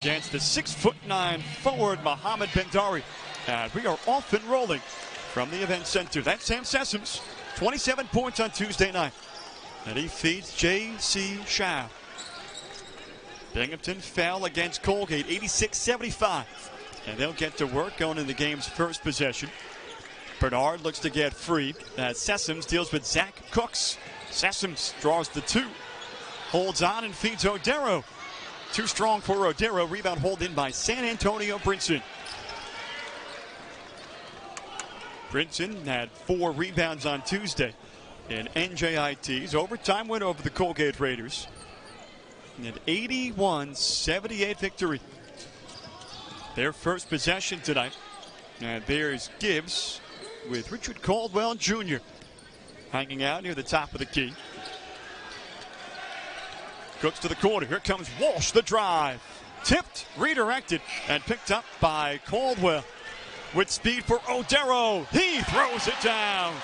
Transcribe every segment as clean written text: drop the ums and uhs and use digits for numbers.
against the 6'9" forward Mohamed Bendari. And we are off and rolling from the event center. That's Sam Sessoms, 27 points on Tuesday night. And he feeds J.C. Shao. Binghamton fell against Colgate, 86-75. And they'll get to work going into the game's first possession. Bernard looks to get free as Sessoms deals with Zach Cooks. Sessoms draws the two. Holds on and feeds Odero. Too strong for Odero. Rebound hauled in by San Antonio Brinson. Brinson had 4 rebounds on Tuesday in NJIT's overtime win over the Colgate Raiders. An 81-78 victory. Their first possession tonight. And there's Gibbs with Richard Caldwell Jr. hanging out near the top of the key. Cooks to the corner. Here comes Walsh, the drive. Tipped, redirected, and picked up by Caldwell. With speed for Odero. He throws it down.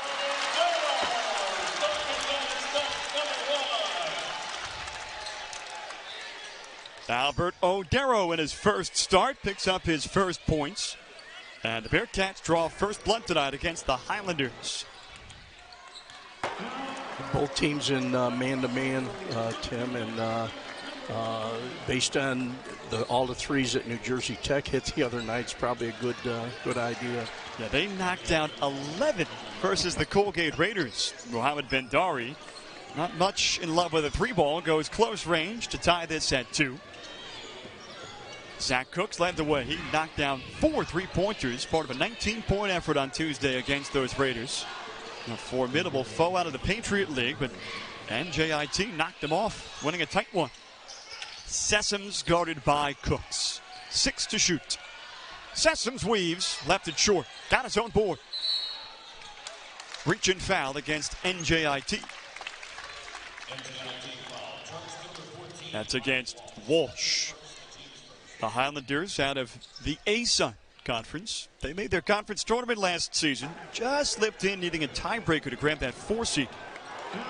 Albert Odero in his first start picks up his first points. And the Bearcats draw first blood tonight against the Highlanders. Both teams in man-to-man, Tim, and based on all the threes that New Jersey Tech hit the other night, it's probably a good idea. Yeah, they knocked out 11 versus the Colgate Raiders. Mohamed Bendari, not much in love with a 3-ball, goes close range to tie this at 2. Zach Cooks led the way. He knocked down 4 3-pointers, part of a 19-point effort on Tuesday against those Raiders. A formidable foe out of the Patriot League, but NJIT knocked them off, winning a tight one. Sessoms guarded by Cooks. 6 to shoot. Sessoms weaves, left it short. Got his own board. Reach and foul against NJIT. That's against Walsh. The Highlanders out of the ASUN Conference. They made their conference tournament last season. Just slipped in, needing a tiebreaker to grab that 4 seed.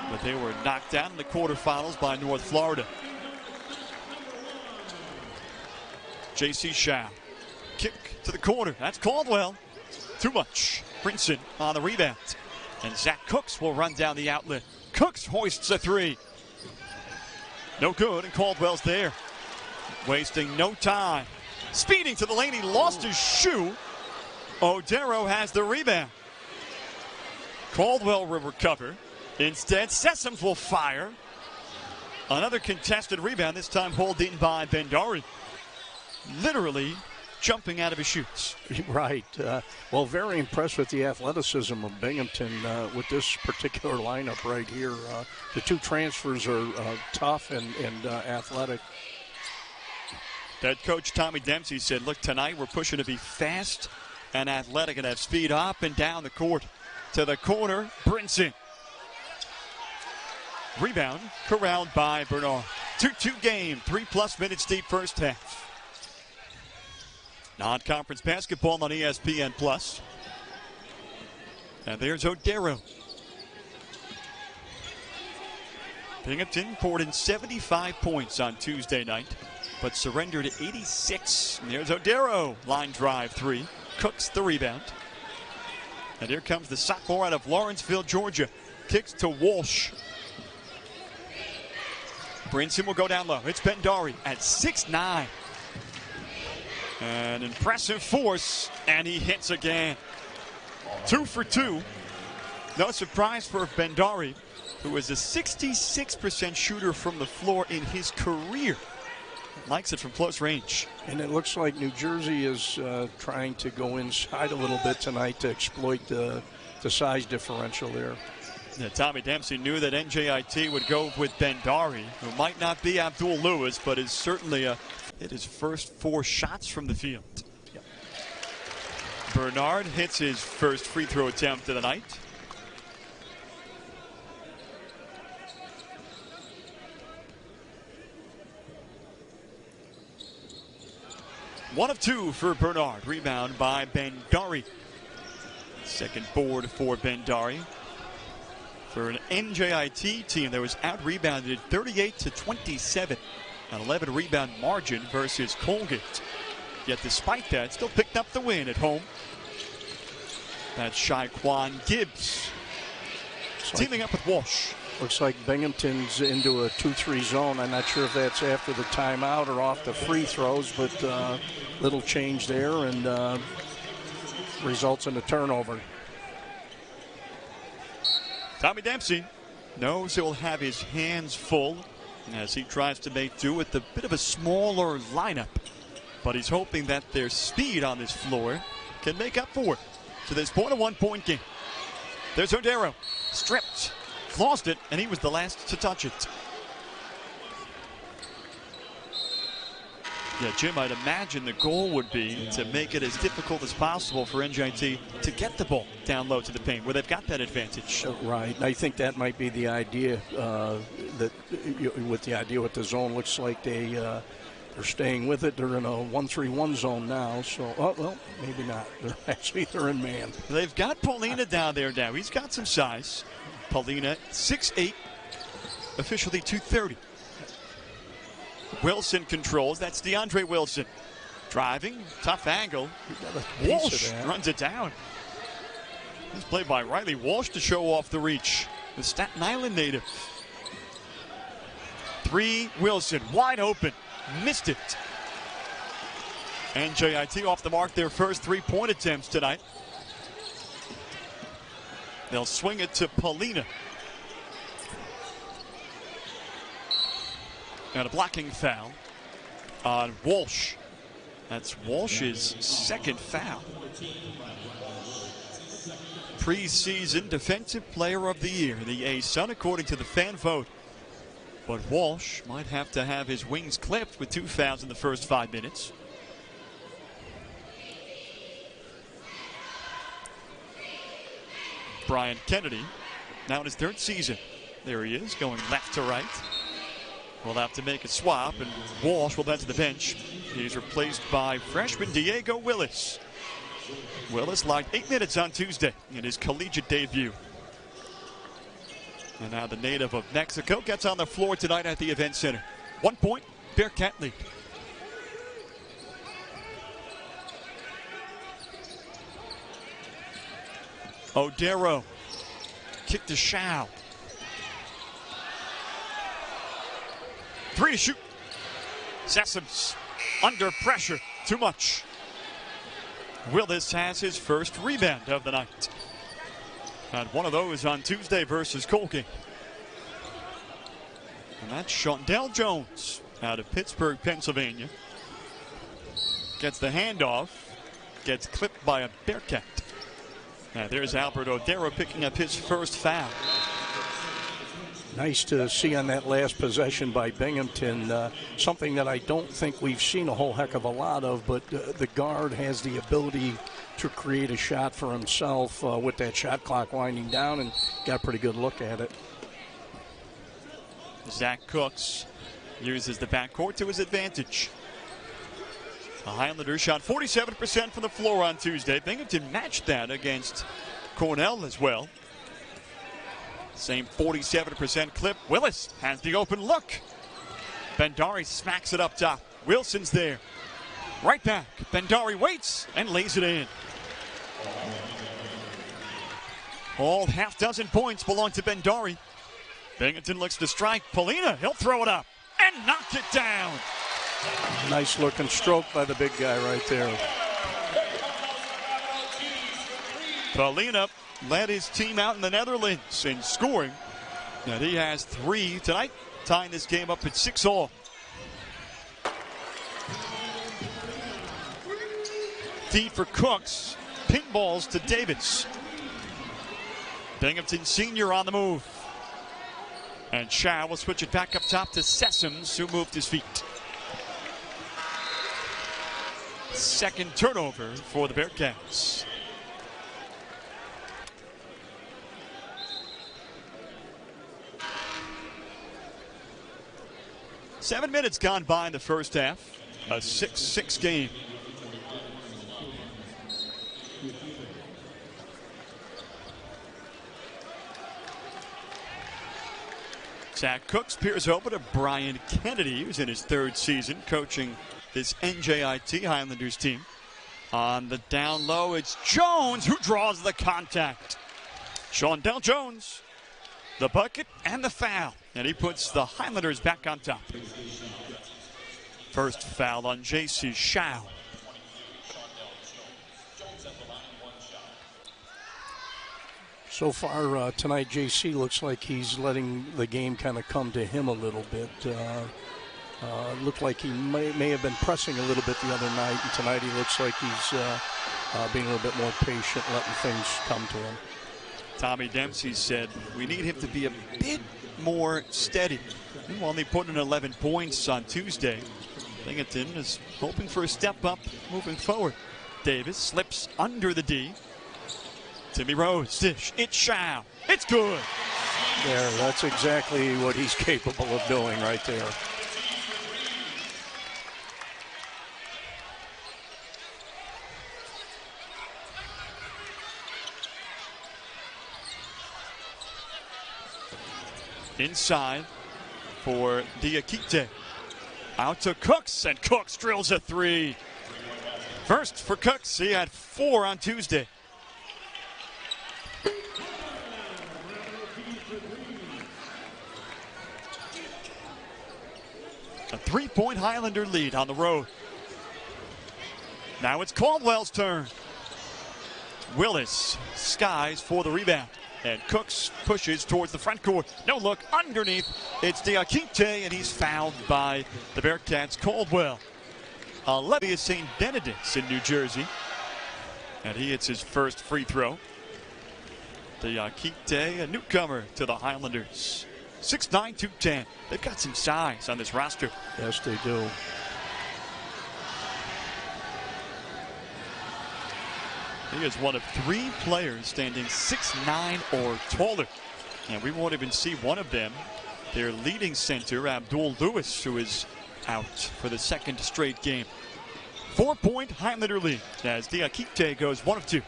But they were knocked out in the quarterfinals by North Florida. J.C. Shao. Kick to the corner. That's Caldwell. Too much. Brinson on the rebound. And Zach Cooks will run down the outlet. Cooks hoists a 3. No good, and Caldwell's there. Wasting no time. Speeding to the lane, he lost his shoe. Odero has the rebound. Caldwell will recover. Instead, Sessoms will fire. Another contested rebound, this time hauled in by Bendari. Literally jumping out of his shoes. Right. Well, very impressed with the athleticism of Binghamton with this particular lineup right here. The 2 transfers are tough and athletic. Head coach Tommy Dempsey said, look, tonight we're pushing to be fast and athletic and have speed up and down the court. To the corner, Brinson. Rebound corralled by Bernard. 2-2 game, 3+ minutes deep first half. Non-conference basketball on ESPN+. And there's Odero. Binghamton poured in 75 points on Tuesday night, but surrendered 86. And there's Odero. Line drive 3. Cooks the rebound. And here comes the sophomore out of Lawrenceville, Georgia. Kicks to Walsh. Brinson will go down low. It's Bendari at 6'9". An impressive force, and he hits again. 2 for 2. No surprise for Bendari, who is a 66% shooter from the floor in his career. Likes it from close range. And it looks like New Jersey is trying to go inside a little bit tonight to exploit the size differential there. Yeah, Tommy Dempsey knew that NJIT would go with Bendari, who might not be Abdul Lewis, but is certainly hit his first 4 shots from the field. Yep. Bernard hits his first free throw attempt of the night. One of 2 for Bernard. Rebound by Bendari. Second board for Bendari. For an NJIT team that was out-rebounded 38-27 An 11 rebound margin versus Colgate. Yet despite that, still picked up the win at home. That's Shaquan Gibbs teaming up with Walsh. Looks like Binghamton's into a 2-3 zone. I'm not sure if that's after the timeout or off the free throws, but little change there and results in a turnover. Tommy Dempsey knows he'll have his hands full as he tries to make do with a bit of a smaller lineup. But he's hoping that their speed on this floor can make up for it. So this point, a 1-point game. There's Odero. Stripped. Lost it, and he was the last to touch it. Yeah, Jim, I'd imagine the goal would be to make it as difficult as possible for NJIT to get the ball down low to the paint where they've got that advantage. Right, and I think that might be the idea, with the zone. Looks like they're staying with it. They're in a 1-3-1 zone now, so, well, maybe not. They're in man. They've got Paulina down there now. He's got some size. Paulina, 6'8", officially 230. Wilson controls. That's Diandre Wilson. Driving, tough angle. Walsh runs it down. This play by Riley Walsh to show off the reach. The Staten Island native. 3, Wilson, wide open. Missed it. NJIT off the mark, their first 3-point attempts tonight. They'll swing it to Paulina. And a blocking foul on Walsh. That's Walsh's second foul. Preseason Defensive Player of the Year, the A-Sun, according to the fan vote. But Walsh might have to have his wings clipped with 2 fouls in the first 5 minutes. Brian Kennedy, now in his 3rd season. There he is, going left to right. We'll have to make a swap, and Walsh will head to the bench. He's replaced by freshman Diego Willis. Willis logged 8 minutes on Tuesday in his collegiate debut. And now the native of Mexico gets on the floor tonight at the event center. 1 point, Bearcat lead. Odero, kick to Shao. 3 to shoot. Sessoms under pressure, too much. Willis has his first rebound of the night. Had one of those on Tuesday versus Colgate. And that's Shondell Jones out of Pittsburgh, Pennsylvania. Gets the handoff, gets clipped by a Bearcat. Now there's Albert Odero picking up his first foul. Nice to see on that last possession by Binghamton, something that I don't think we've seen a whole heck of a lot of, but the guard has the ability to create a shot for himself with that shot clock winding down, and got a pretty good look at it. Zach Cooks uses the backcourt to his advantage. The Highlanders shot 47% from the floor on Tuesday. Binghamton matched that against Cornell as well. Same 47% clip. Willis has the open look. Bendari smacks it up top. Wilson's there. Right back. Bendari waits and lays it in. All half dozen points belong to Bendari. Binghamton looks to strike. Paulina, he'll throw it up and knock it down. Nice looking stroke by the big guy right there. Paulina led his team out in the Netherlands in scoring. And he has 3 tonight, tying this game up at 6-all. Feed for Cooks. Pinballs to Davis. Binghamton senior on the move. And Shao will switch it back up top to Sessoms, who moved his feet. Second turnover for the Bearcats. Seven minutes gone by in the first half. A 6-6 game. Zach Cooks peers over to Brian Kennedy, who's in his third season coaching this NJIT Highlanders team. On the down low, it's Jones who draws the contact. Shondell Jones, the bucket and the foul. And he puts the Highlanders back on top. First foul on J.C. Shao. So far tonight, JC looks like he's letting the game kind of come to him a little bit. Looked like he may have been pressing a little bit the other night, and tonight he looks like he's being a little bit more patient, letting things come to him. Tommy Dempsey said, we need him to be a bit more steady. He only put in 11 points on Tuesday. Binghamton is hoping for a step up moving forward. Davis slips under the D. Timmy Rose, dish, it's Shao, it's good. There, that's exactly what he's capable of doing right there. Inside for Diakite. Out to Cooks, and Cooks drills a three. First for Cooks, he had 4 on Tuesday. A 3-point Highlander lead on the road. Now it's Caldwell's turn. Willis skies for the rebound. And Cooks pushes towards the front court. No look underneath. It's Diakite, and he's fouled by the Bearcats' Caldwell. Olivia St. Benedict's in New Jersey. And he hits his first free throw. Diakite, a newcomer to the Highlanders. 6'9", 210. They've got some size on this roster. Yes, they do. He is one of 3 players standing 6'9" or taller. And we won't even see one of them. Their leading center, Abdul Lewis, who is out for the second straight game. 4-point Highlander lead as Diakite goes 1 of 2.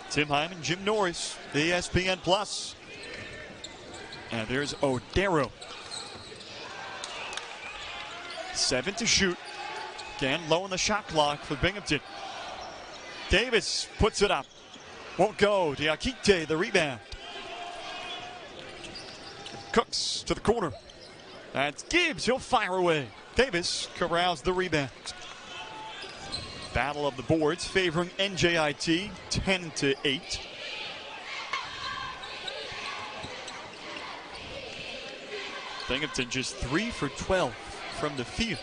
Tim Hyman, Jim Norris, ESPN Plus. And there's Odero. 7 to shoot. Again, low on the shot clock for Binghamton. Davis puts it up. Won't go. Diakite, the rebound. Cooks to the corner. That's Gibbs. He'll fire away. Davis corrals the rebound. Battle of the boards favoring NJIT 10-8. Binghamton just 3 for 12 from the field.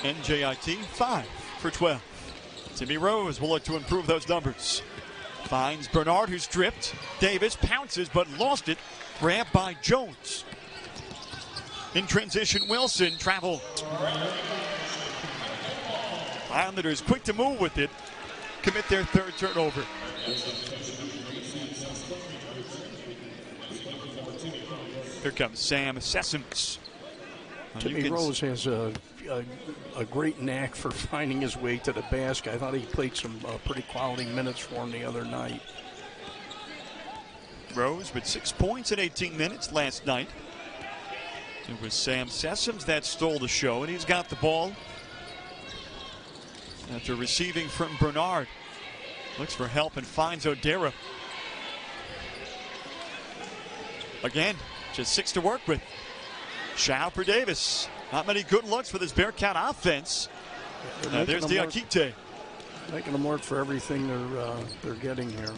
NJIT 5 for 12. Timmy Rose will look to improve those numbers. Finds Bernard, who's stripped. Davis pounces but lost it. Grabbed by Jones. In transition, Wilson travel. Islanders quick to move with it. Commit their third turnover. Here comes Sam Sessoms. Timmy Rose has a great knack for finding his way to the basket. I thought he played some pretty quality minutes for him the other night. Rose with 6 points in 18 minutes last night. It was Sam Sessoms that stole the show, and he's got the ball after receiving from Bernard. Looks for help and finds Odero. Again, just 6 to work with. Shao for Davis. Not many good looks for this Bearcat offense. There's Diakite. Making them work for everything they're getting here.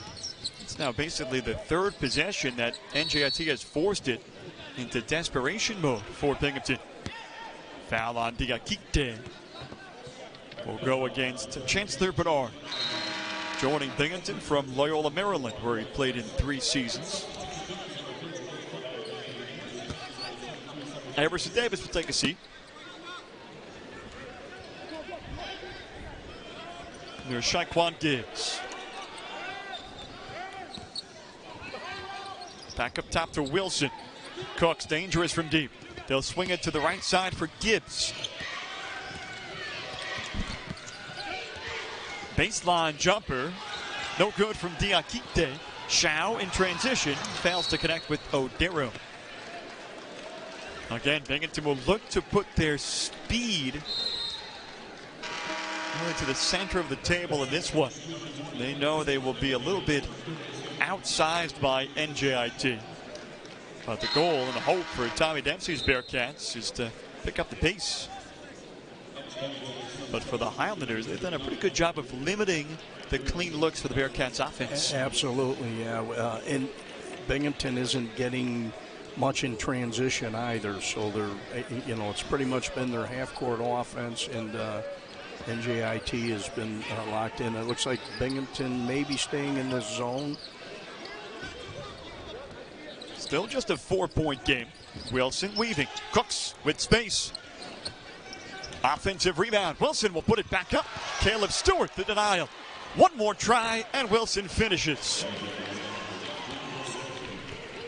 It's now basically the third possession that NJIT has forced it into desperation mode for Binghamton. Foul on Diakite. Will go against Chancellor Bernard. Joining Binghamton from Loyola, Maryland, where he played in 3 seasons. Everson Davis will take a seat. There's Shaquan Gibbs. Back up top to Wilson. Cooks dangerous from deep. They'll swing it to the right side for Gibbs. Baseline jumper. No good from Diakite. Shao in transition fails to connect with Odero. Again, Binghamton will look to put their speed really to the center of the table in this one. They know they will be a little bit outsized by NJIT. But the goal and the hope for Tommy Dempsey's Bearcats is to pick up the pace. But for the Highlanders, they've done a pretty good job of limiting the clean looks for the Bearcats offense. Absolutely, yeah. And Binghamton isn't getting much in transition either. So they're, it's pretty much been their half-court offense, and NJIT has been locked in. It looks like Binghamton may be staying in this zone. Still just a 4-point game. Wilson weaving. Cooks with space. Offensive rebound. Wilson will put it back up. Caleb Stewart, the denial. One more try, and Wilson finishes.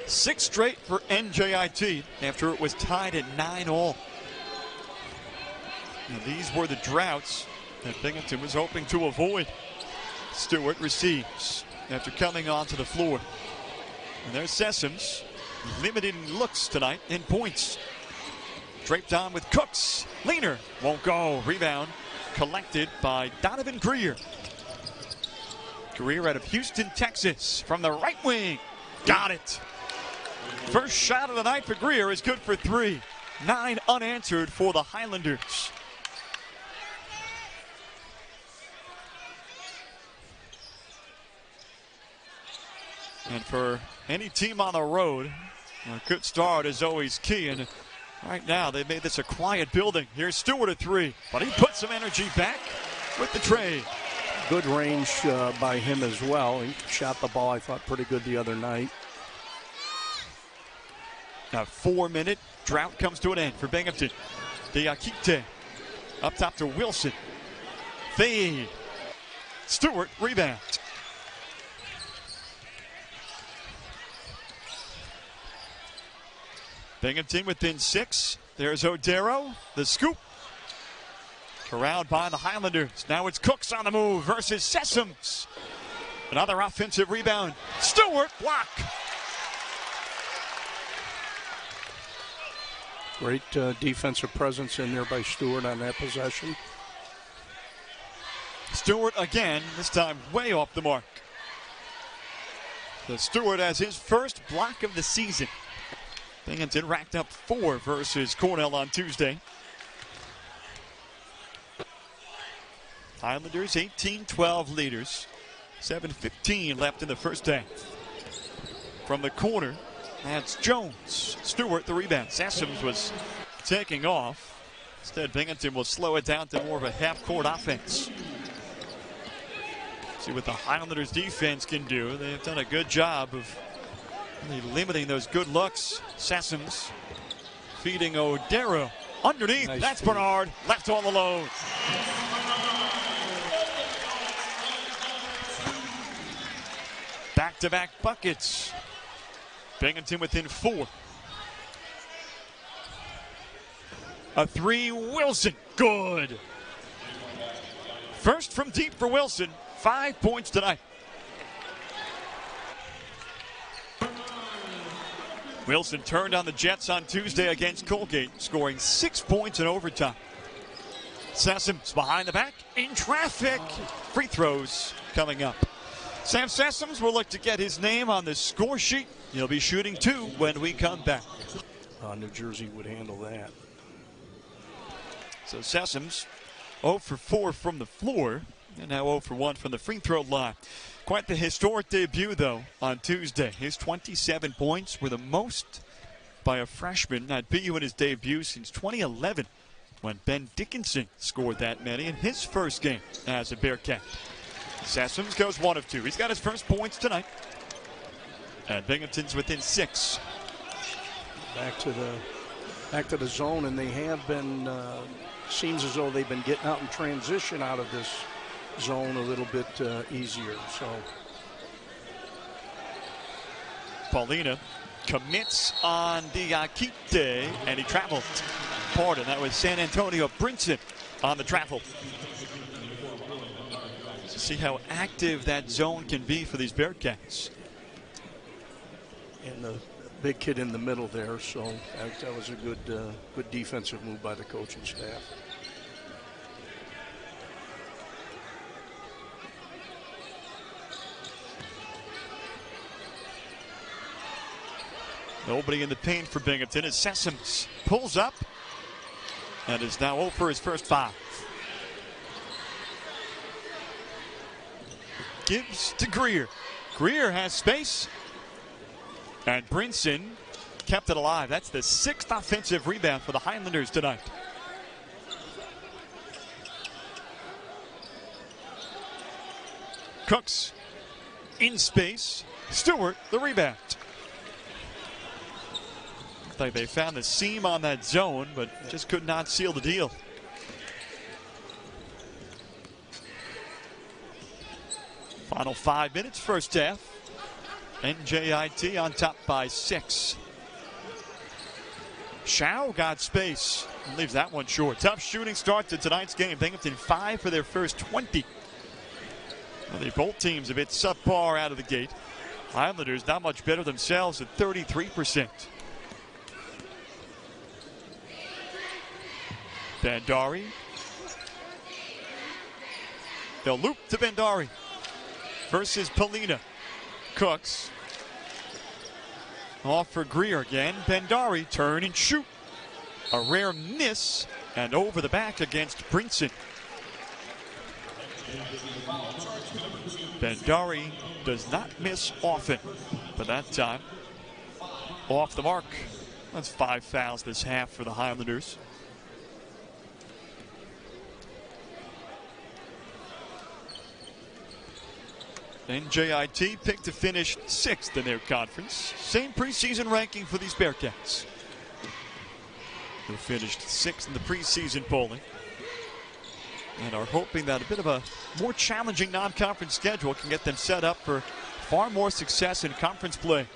6 straight for NJIT after it was tied at 9-all. And these were the droughts that Binghamton was hoping to avoid. Stewart receives after coming onto the floor. And there's Sessoms, limited in looks tonight in points. Draped on with Cooks. Leaner won't go. Rebound collected by Donovan Greer. Greer out of Houston, Texas, from the right wing. Got it. First shot of the night for Greer is good for 3. 9 unanswered for the Highlanders. And for any team on the road, a good start is always key. And right now, they made this a quiet building. Here's Stewart at 3, but he put some energy back with the trade. Good range by him as well. He shot the ball, I thought, pretty good the other night. Now 4-minute drought comes to an end for Binghamton. Diakite up top to Wilson. Fade. Stewart rebound. Binghamton within 6. There's Odero. The scoop. Corralled by the Highlanders. Now it's Cooks on the move versus Sessoms. Another offensive rebound. Stewart block. Great defensive presence in there by Stewart on that possession. Stewart again, this time way off the mark. So Stewart has his first block of the season. Binghamton racked up 4 versus Cornell on Tuesday. Highlanders 18-12 leaders. 7:15 left in the first half. From the corner, that's Jones. Stewart the rebound. Sessoms was taking off. Instead, Binghamton will slow it down to more of a half-court offense. See what the Highlanders defense can do. They've done a good job of really limiting those good looks. Sessoms feeding Odero. Underneath, nice. That's feed. Bernard left all alone. Back-to-back buckets. Binghamton within 4. A 3, Wilson, good. First from deep for Wilson, 5 points tonight. Wilson turned on the Jets on Tuesday against Colgate, scoring 6 points in overtime. Sessoms behind the back, in traffic. Free throws coming up. Sam Sessoms will look to get his name on the score sheet. He'll be shooting 2 when we come back. New Jersey would handle that. So Sessoms 0 for 4 from the floor, and now 0 for 1 from the free throw line. Quite the historic debut, though, on Tuesday. His 27 points were the most by a freshman at BU in his debut since 2011, when Ben Dickinson scored that many in his first game as a Bearcat. Sessoms goes 1 of 2. He's got his first points tonight. And Binghamton's within 6. Back to the zone, and they have been, seems as though they've been getting out in transition out of this zone a little bit easier. So Paulina commits on Diakite, and he traveled. Pardon, that was San Antonio Brinson on the travel. To see how active that zone can be for these Bearcats. And the big kid in the middle there, so that was a good defensive move by the coaching staff. Nobody in the paint for Binghamton as Sessoms pulls up and is now 0 for his first 5. Gives to Greer. Greer has space. And Brinson kept it alive. That's the 6th offensive rebound for the Highlanders tonight. Cooks in space. Stewart, the rebound. Looks like they found the seam on that zone, but just could not seal the deal. Final 5 minutes, first half. NJIT on top by 6. Shao got space. Leaves that one short. Tough shooting start to tonight's game. Binghamton 5 for their first 20. Well, both teams a bit subpar out of the gate. Highlanders not much better themselves at 33%. Bandari. They'll loop to Bandari versus Polina. Cooks. Off for Greer again. Bandari turn and shoot. A rare miss and over the back against Brinson. Bandari does not miss often, but that time off the mark. That's 5 fouls this half for the Highlanders. NJIT picked to finish 6th in their conference. Same preseason ranking for these Bearcats. They finished 6th in the preseason polling and are hoping that a bit of a more challenging non-conference schedule can get them set up for far more success in conference play.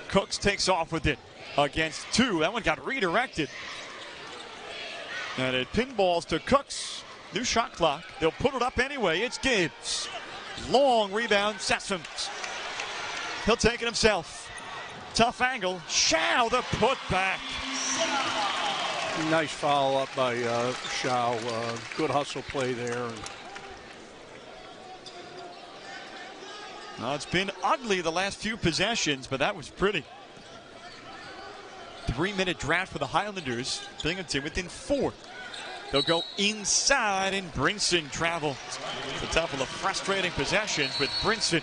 Cooks takes off with it against 2. That one got redirected. And it pinballs to Cooks. New shot clock. They'll put it up anyway. It's Gibbs. Long rebound, Sessoms. He'll take it himself. Tough angle. Shao the putback. Nice foul up by Shao. Good hustle play there. Now, it's been ugly the last few possessions, but that was pretty. 3-minute drought for the Highlanders. Binghamton within 4. They'll go inside, and Brinson travels. A couple of frustrating possessions with Brinson.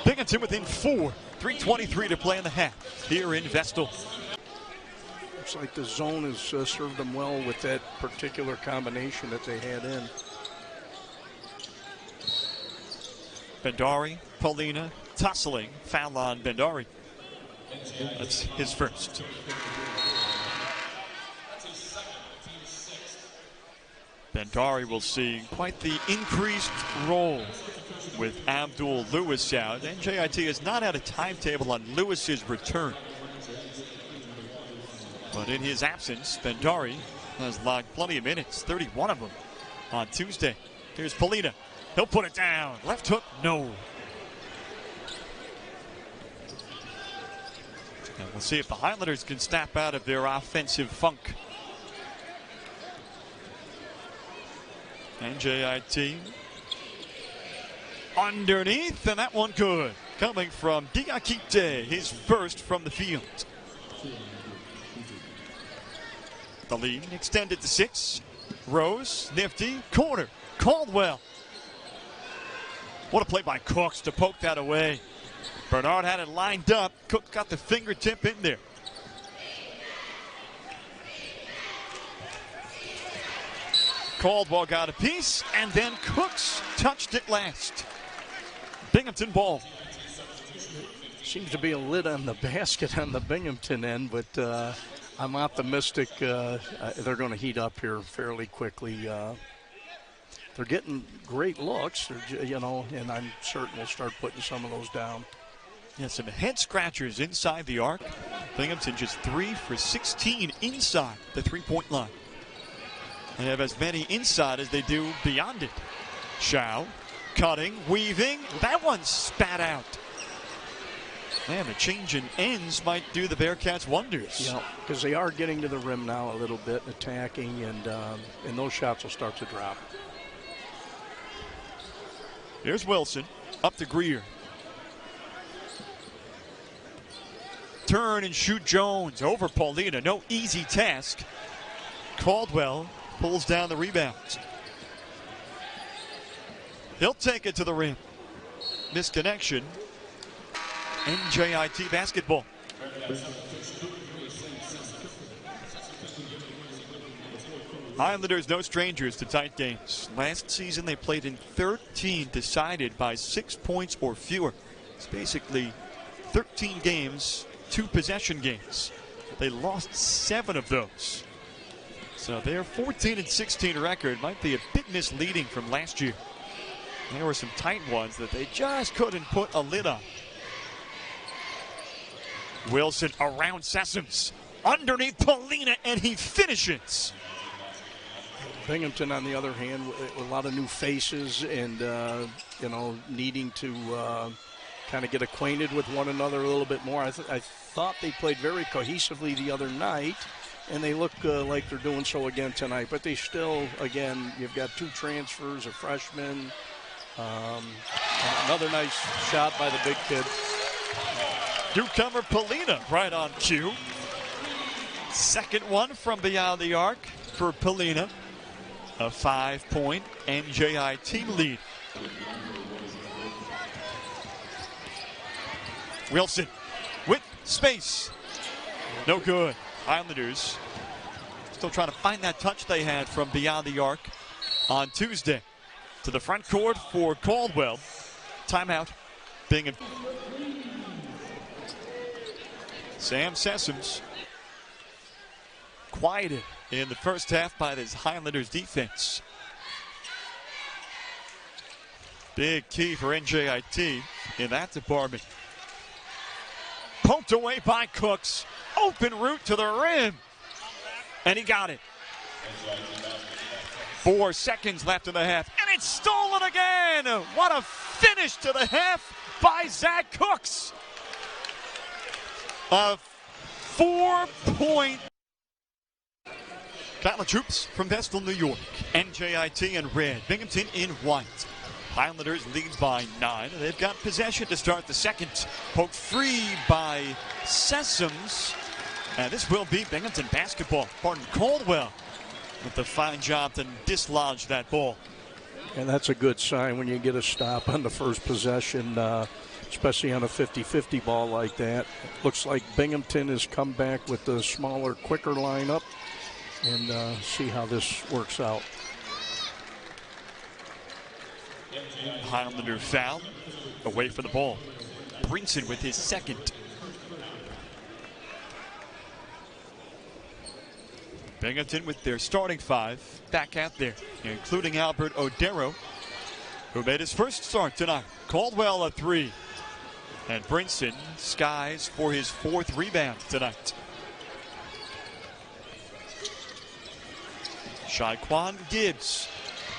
Binghamton within 4. 3:23 to play in the half here in Vestal. Looks like the zone has served them well with that particular combination that they had in. Bandari, Polina, tussling. Foul on Bandari. That's his first. Bandari will see quite the increased role with Abdul Lewis out. NJIT has not had a timetable on Lewis's return. But in his absence, Bandari has logged plenty of minutes, 31 of them on Tuesday. Here's Polina. He'll put it down. Left hook, no. And we'll see if the Highlanders can snap out of their offensive funk. NJIT underneath, and that one good. Coming from Diakite, his first from the field. The lead extended to 6. Rose, nifty, corner. Caldwell. What a play by Cooks to poke that away. Bernard had it lined up. Cook got the fingertip in there. Caldwell got a piece, and then Cooks touched it last. Binghamton ball. Seems to be a lid on the basket on the Binghamton end, but I'm optimistic they're going to heat up here fairly quickly. They're getting great looks, and I'm certain we'll start putting some of those down. Yeah, some head scratchers inside the arc. Binghamton just 3 for 16 inside the three-point line. They have as many inside as they do beyond it. Shao, cutting, weaving. That one spat out. Man, the change in ends might do the Bearcats wonders. Yeah, because they are getting to the rim now a little bit, attacking, and those shots will start to drop. Here's Wilson, up to Greer. Turn and shoot Jones over Paulina. No easy task. Caldwell pulls down the rebound. He'll take it to the rim. Misconnection. NJIT basketball. Highlanders no strangers to tight games. Last season they played in 13 decided by 6 points or fewer. It's basically 13 games, 2 possession games. They lost 7 of those. So their 14-16 record might be a bit misleading from last year. There were some tight ones that they just couldn't put a lid on. Wilson around Sessoms, underneath Paulina, and he finishes. Binghamton, on the other hand, with a lot of new faces and, needing to kind of get acquainted with one another a little bit more. I thought they played very cohesively the other night, and they look like they're doing so again tonight. But they still, again, you've got 2 transfers, a freshman. Another nice shot by the big kid. Newcomer Paulina right on cue. Second one from beyond the arc for Paulina. A 5-point NJIT lead. Wilson with space. No good. Islanders still trying to find that touch they had from beyond the arc on Tuesday. To the front court for Caldwell. Timeout. Binghamton. Sam Sessoms quieted in the first half by this Highlanders defense. Big key for NJIT in that department. Poked away by Cooks. Open route to the rim. And he got it. 4 seconds left in the half. And it's stolen again. What a finish to the half by Zach Cooks. A 4-point. Catholic troops from Vestal, New York. NJIT in red. Binghamton in white. Highlanders leads by 9. They've got possession to start the second. Poked free by Sessoms. And this will be Binghamton basketball. Barton Caldwell with the fine job to dislodge that ball. And that's a good sign when you get a stop on the first possession, especially on a 50-50 ball like that. Looks like Binghamton has come back with the smaller, quicker lineup, and see how this works out. Highlander foul, away from the ball. Brinson with his second. Binghamton with their starting 5 back out there, including Albert Odero, who made his first start tonight. Caldwell a 3. And Brinson skies for his 4th rebound tonight. Shaquan Gibbs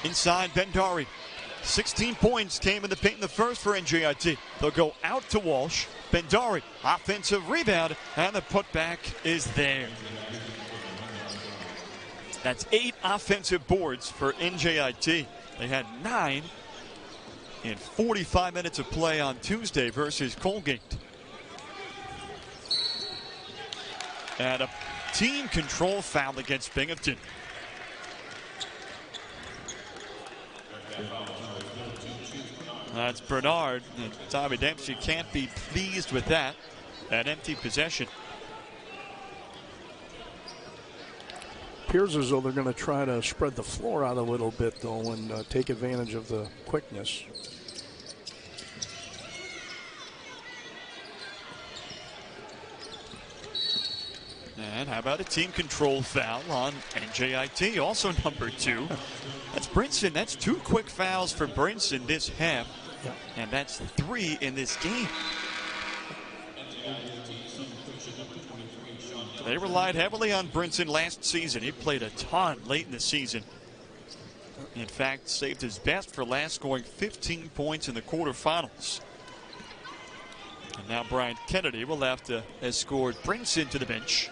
inside Bendari. 16 points came in the paint in the first for NJIT. They'll go out to Walsh. Bendari, offensive rebound, and the putback is there. That's 8 offensive boards for NJIT. They had 9 in 45 minutes of play on Tuesday versus Colgate. And a team control foul against Binghamton. That's Bernard. And Tommy Dempsey can't be pleased with that. An empty possession. Appears as though they're going to try to spread the floor out a little bit, though, and take advantage of the quickness. And how about a team control foul on NJIT, also number 2. That's Brinson. That's 2 quick fouls for Brinson this half. Yeah. And that's 3 in this game. They relied heavily on Brinson last season. He played a ton late in the season. In fact, saved his best for last, scoring 15 points in the quarterfinals. And now Brian Kennedy will have to escort Brinson to the bench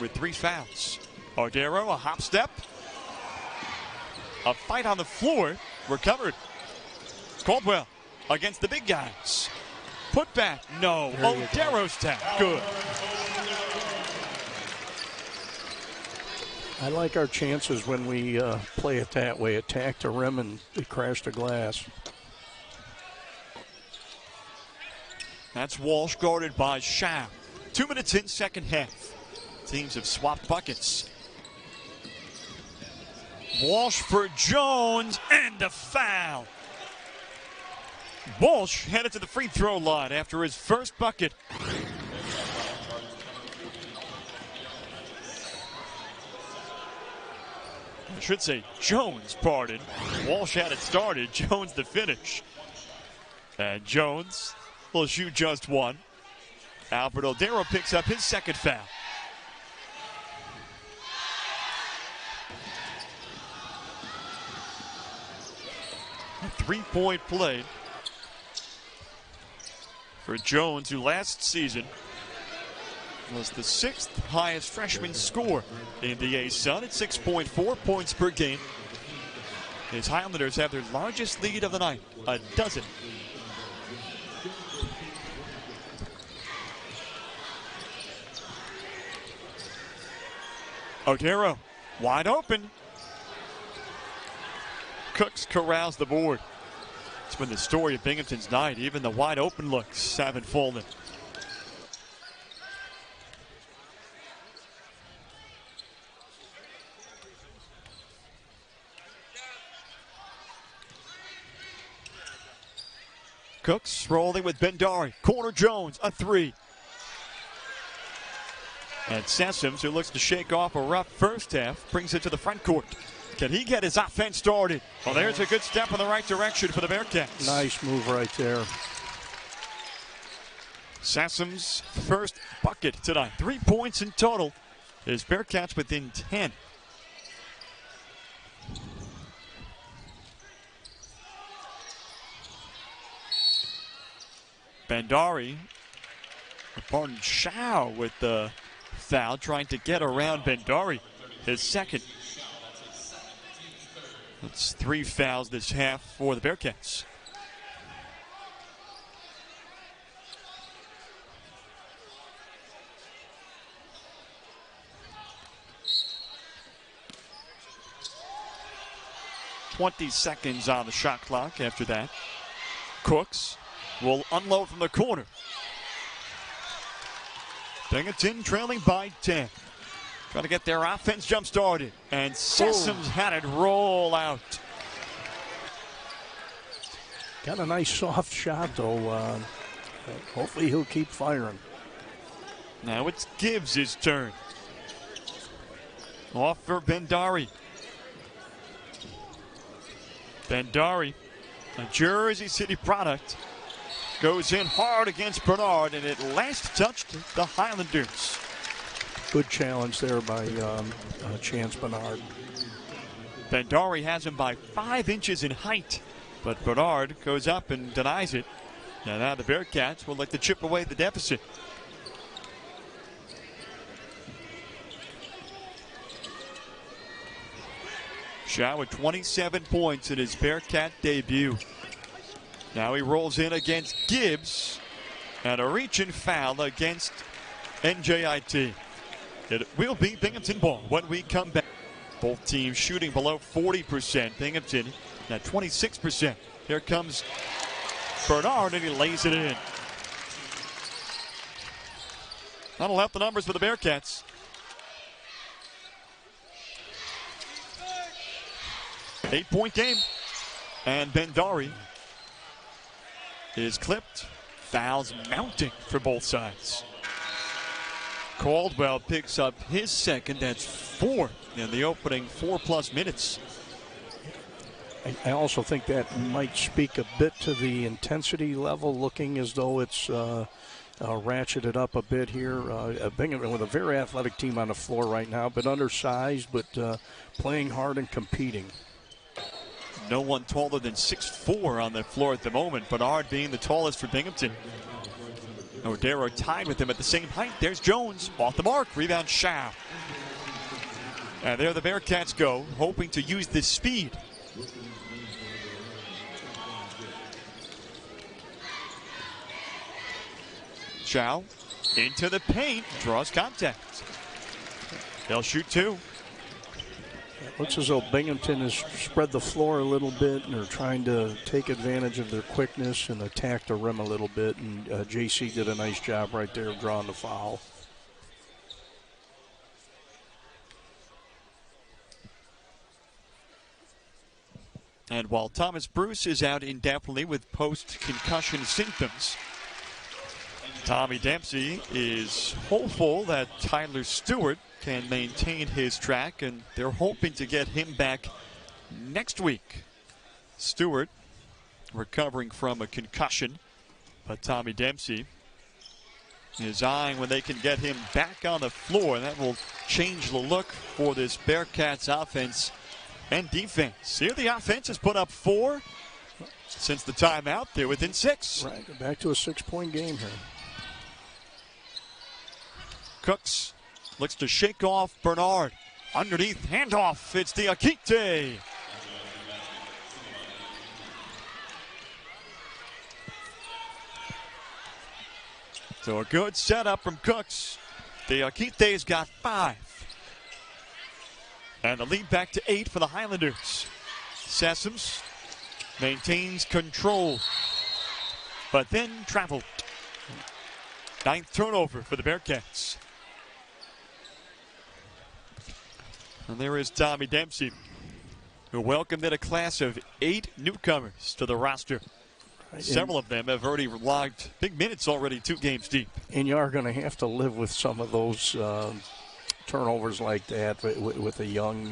with 3 fouls. Ardero, a hop step. A fight on the floor, recovered. Caldwell against the big guys. Put back, no. Odero's tap, good. I like our chances when we play it that way. Attack the rim and they crash the glass. That's Walsh guarded by Shao. 2 minutes in, second half. Teams have swapped buckets. Walsh for Jones, and a foul. Walsh headed to the free throw line after his first bucket. I should say Jones, pardon. Walsh had it started, Jones the finish. And Jones will shoot just 1. Albert Ardero picks up his second foul. A 3-point play for Jones, who last season was the 6th highest freshman score in the A-Sun at 6.4 points per game. His Highlanders have their largest lead of the night, a dozen. Ardero, wide open. Cooks corrals the board. It's been the story of Binghamton's night. Even the wide open looks haven't fallen. Cooks rolling with Bendari. Corner Jones, a 3. And Sessoms, who looks to shake off a rough first half, brings it to the front court. Can he get his offense started? Well, there's a good step in the right direction for the Bearcats. Nice move right there. Sessoms' first bucket tonight. 3 points in total. His Bearcats within 10. Bendari, pardon, Shao with the foul, trying to get around Bendari. His second. That's 3 fouls this half for the Bearcats. "20 seconds on the shot clock after that. Cooks will unload from the corner. Binghamton trailing by 10. Trying to get their offense jump started. And Sessoms had it roll out. Got a nice soft shot, though. Hopefully he'll keep firing. Now it's Gibbs' turn. Off for Bendari. Bendari, a Jersey City product, goes in hard against Bernard, and it last touched the Highlanders. Good challenge there by Chance Bernard. Bendari has him by 5 inches in height, but Bernard goes up and denies it. And now the Bearcats will look to chip away the deficit. Shao with 27 points in his Bearcat debut. Now he rolls in against Gibbs, and a reach-in foul against NJIT. It will be Binghamton ball when we come back. Both teams shooting below 40%. Binghamton at 26%. Here comes Bernard, and he lays it in. That'll help the numbers for the Bearcats. Eight-point game. And Bendari is clipped. Fouls mounting for both sides. Caldwell picks up his second. That's 4 in the opening 4+ minutes. I also think that might speak a bit to the intensity level, looking as though it's ratcheted up a bit here. Binghamton with a very athletic team on the floor right now, but undersized, but playing hard and competing. No one taller than 6'4" on the floor at the moment. Bernard being the tallest for Binghamton. Odero tied with him at the same height. There's Jones off the mark. Rebound Shao. And there the Bearcats go, hoping to use this speed. Shao into the paint, draws contact. They'll shoot two. It looks as though Binghamton has spread the floor a little bit, and they're trying to take advantage of their quickness and attack the rim a little bit. And JC did a nice job right there drawing the foul. And while Thomas Bruce is out indefinitely with post-concussion symptoms, Tommy Dempsey is hopeful that Tyler Stewart can maintain his track, and they're hoping to get him back next week. Stewart recovering from a concussion, but Tommy Dempsey is eyeing when they can get him back on the floor. That will change the look for this Bearcats offense and defense. Here the offense has put up 4 since the timeout. They're within 6. Right, back to a 6-point game here. Cooks looks to shake off Bernard. Underneath, handoff. It's Diakite. So a good setup from Cooks. Diakite's got 5. And the lead back to 8 for the Highlanders. Sessoms maintains control, but then traveled. 9th turnover for the Bearcats. And there is Tommy Dempsey, who welcomed in a class of 8 newcomers to the roster. Right. Several of them have already logged big minutes already, 2 games deep. And you are going to have to live with some of those turnovers like that with a young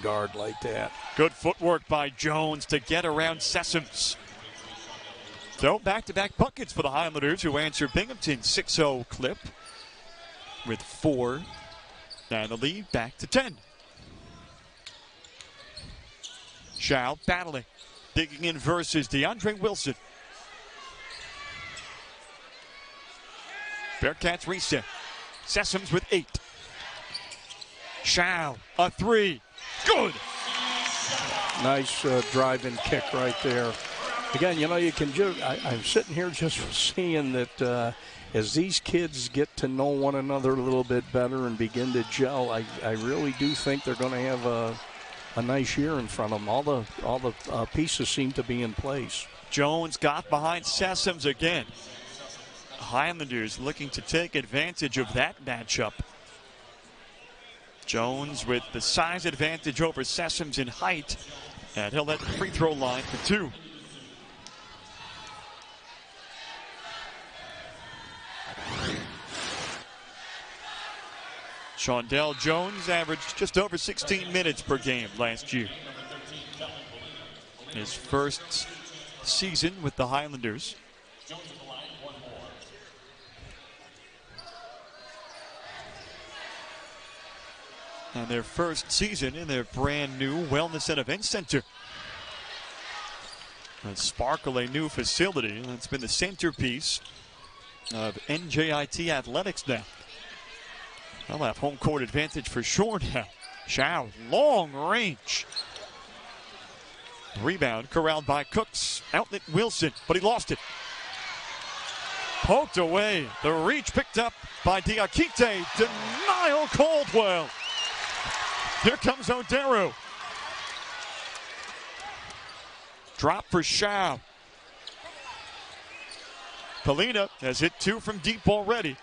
guard like that. Good footwork by Jones to get around Sessoms. So back-to-back buckets for the Highlanders, who answer Binghamton's 6-0 clip with 4. And the lead back to 10. Shao battling, digging in versus Diandre Wilson. Bearcats reset. Sessoms with 8. Shao, a 3. Good. Nice drive and kick right there. Again, you know, you can just, I'm sitting here just seeing that as these kids get to know one another a little bit better and begin to gel, I really do think they're going to have a nice year in front of them. All the pieces seem to be in place. Jones got behind Sessoms again. Highlanders looking to take advantage of that matchup. Jones with the size advantage over Sessoms in height, and he'll let the free throw line for 2. Shondell Jones averaged just over 16 minutes per game last year. His first season with the Highlanders. And their first season in their brand new Wellness and Event Center. And Sparkle, a new facility that's been the centerpiece of NJIT athletics now. They'll have home court advantage for sure now. Shao, long range. Rebound corralled by Cooks. Outlet Wilson, but he lost it. Poked away. The reach picked up by Diakite. Denial Caldwell. Here comes Odero. Drop for Shao. Polina has hit 2 from deep already.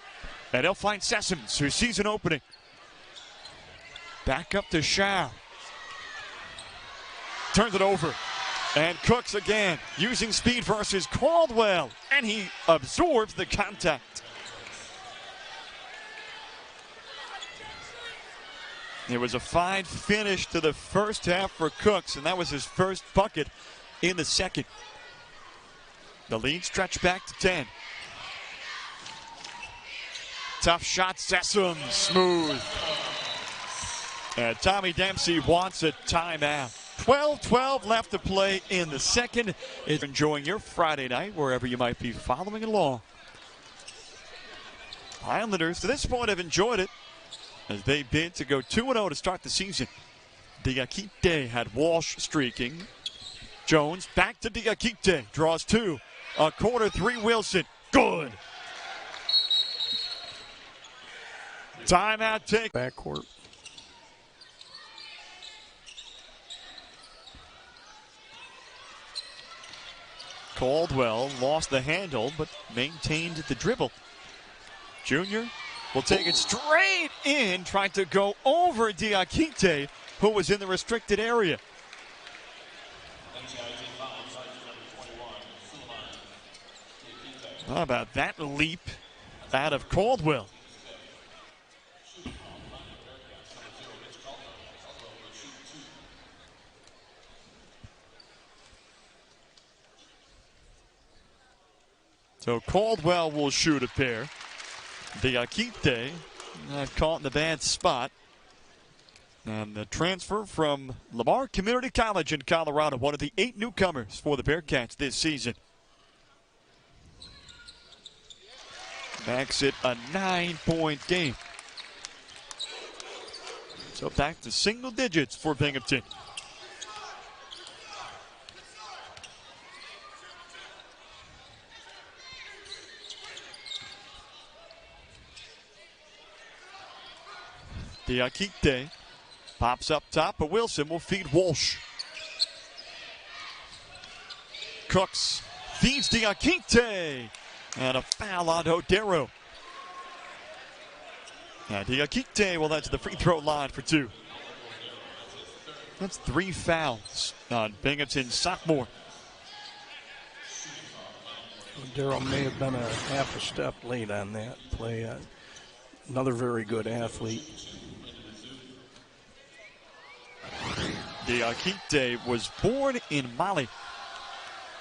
And he'll find Sessoms, who sees an opening. Back up to Shao. Turns it over. And Cooks again, using speed versus Caldwell. And he absorbs the contact. It was a fine finish to the first half for Cooks, and that was his first bucket in the second. The lead stretched back to 10. Tough shot, Sessoms, smooth. And Tommy Dempsey wants a timeout. 12-12 left to play in the second. If you're enjoying your Friday night, wherever you might be following along. Islanders to this point have enjoyed it as they bid to go 2-0 to start the season. Diakite had Walsh streaking. Jones back to Diakite. Draws two. A corner three, Wilson. Good. Timeout take. Backcourt. Caldwell lost the handle but maintained the dribble. Junior will take it straight in, trying to go over Diakite, who was in the restricted area. How about that leap out of Caldwell? So Caldwell will shoot a pair. Diakite caught in the bad spot. And the transfer from Lamar Community College in Colorado, one of the 8 newcomers for the Bearcats this season. Makes it a 9-point game. So back to single digits for Binghamton. Diakite pops up top, but Wilson will feed Walsh. Cooks feeds Diakite. And a foul on Odero. Now Diakite will head to the free throw line for 2. That's 3 fouls on Binghamton's sophomore. Odero may have been a half a step late on that play. Another very good athlete. Diakite was born in Mali,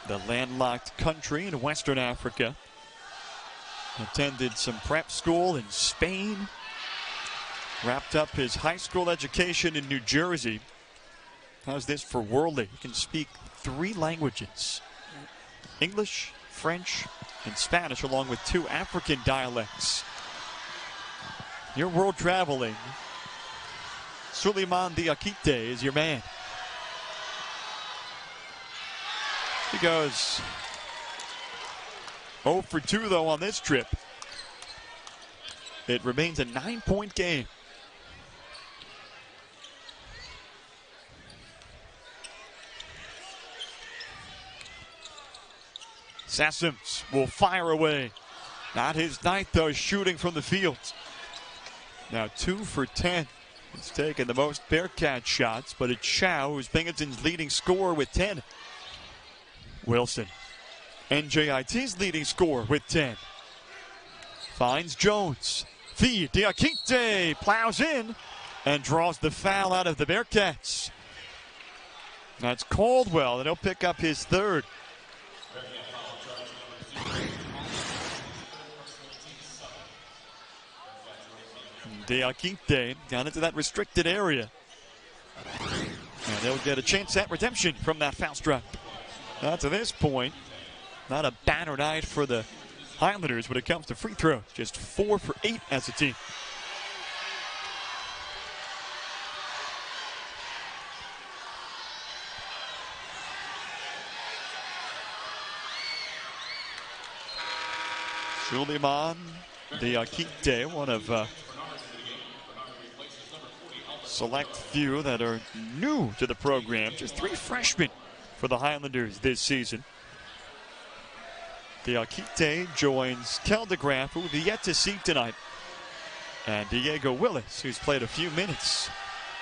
the landlocked country in Western Africa. Attended some prep school in Spain. Wrapped up his high school education in New Jersey. How's this for worldly? He can speak 3 languages. English, French, and Spanish, along with 2 African dialects. You're world traveling. Suleiman Diakite is your man. He goes 0 for 2, though, on this trip. It remains a 9-point game. Sassoms will fire away. Not his ninth, though, shooting from the field. Now 2 for 10. He's taken the most Bearcat shots, but it's Chow who's Binghamton's leading scorer with 10. Wilson, NJIT's leading scorer with 10. Finds Jones. Feed. Diakite plows in and draws the foul out of the Bearcats. That's Caldwell, and he'll pick up his 3rd. Diakite down into that restricted area. And they'll get a chance at redemption from that foul strike. Now, to this point, not a banner night for the Highlanders when it comes to free throws. Just 4 for 8 as a team. Suleiman Diakite, one of select few that are new to the program. Just 3 freshmen for the Highlanders this season. Diakite joins Keldegraph, who we've yet to see tonight, and Diego Willis, who's played a few minutes.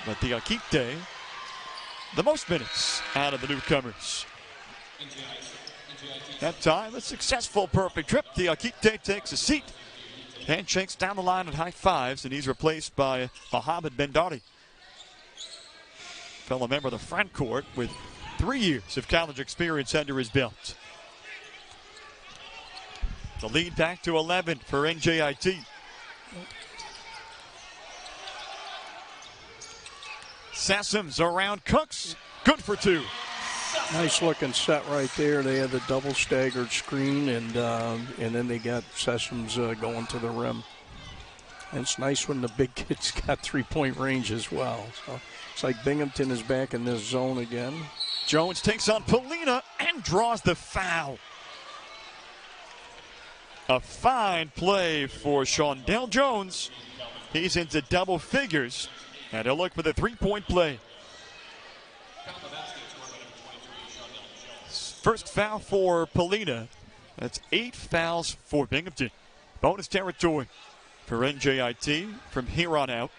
But Diakite, the most minutes out of the newcomers. That time, a successful perfect trip. Diakite takes a seat. Handshakes down the line and high fives, and he's replaced by Mohamed Bendari. Fellow member of the front court with 3 years of college experience under his belt. The lead back to 11 for NJIT. Sassoms around Cooks. Good for 2. Nice looking set right there. They had the double staggered screen, and then they got Sessoms going to the rim. And it's nice when the big kid's got three-point range as well. So it's like Binghamton is back in this zone again. Jones takes on Polina and draws the foul. A fine play for Shaundell Jones. He's into double figures, and he'll look for the three-point play. First foul for Polina. That's 8 fouls for Binghamton. Bonus territory for NJIT from here on out.